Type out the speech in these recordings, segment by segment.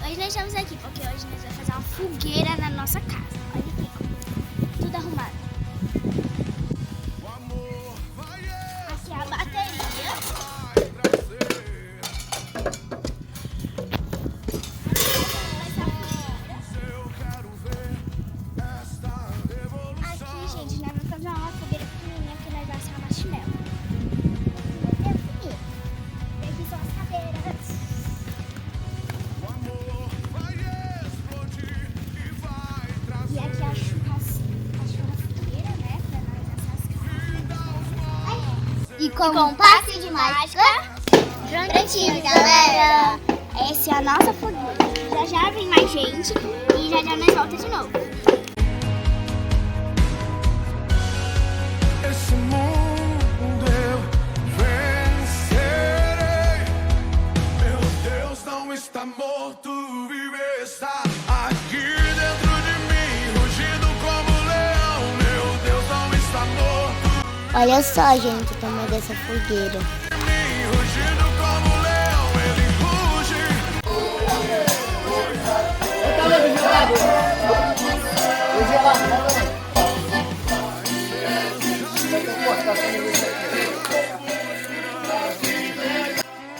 Hoje nós estamos aqui porque hoje nós vamos fazer uma fogueira na nossa casa. Olha aqui, tudo arrumado. Aqui é a bateria. Aqui, gente, nós vamos fazer uma fogueira pequenininha que nós vamos assar marshmallow. E aqui são as cadeiras. E aqui a churrasqueira, né, pra nós assar as carnes. E com um passe de mágica, prontinho, galera! Essa é a nossa fogueira. Já já vem mais gente e já já nós volta de novo. Esse mundo eu vencerei. Meu Deus não está morto, vive, está aqui dentro de mim, rugindo como leão. Meu Deus não está morto. Olha só, gente, o tamanho dessa fogueira. Rugindo como leão, ele ruge.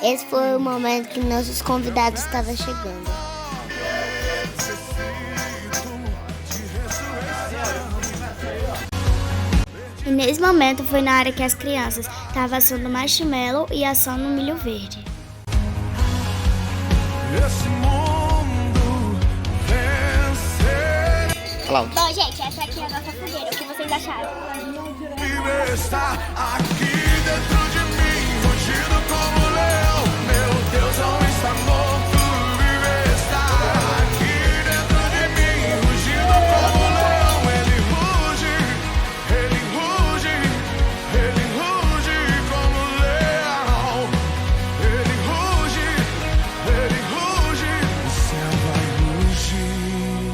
Esse foi o momento que nossos convidados estavam chegando. E nesse momento foi na hora que as crianças estavam assando marshmallow e assando milho verde. Esse mundo vencer. Bom, gente, essa aqui é a nossa fogueira. O que vocês acharam? Vive, está aqui dentro de mim, rugindo como leão. Meu Deus não está morto, vive, está aqui dentro de mim, rugindo como leão. Ele ruge como leão. Ele ruge. O céu vai rugir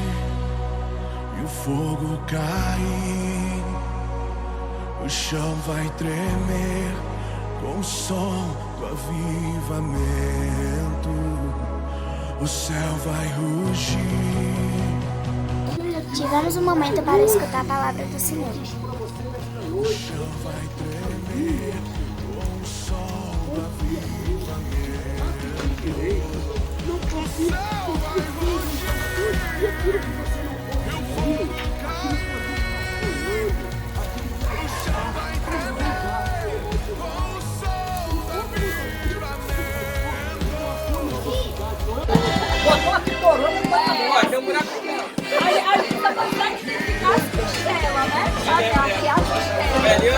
e o fogo cair. O chão vai tremer com o som do avivamento. O céu vai rugir. Tivemos um momento para escutar a palavra do Senhor. O chão vai tremer com o som do avivamento. O céu vai rugir e o fogo cair. O chão vai tremer com o som do avivamento. Ó, tem um buraco aqui. Aí a gente tá passando aqui as costelas, né? Aqui as costelas. Velho,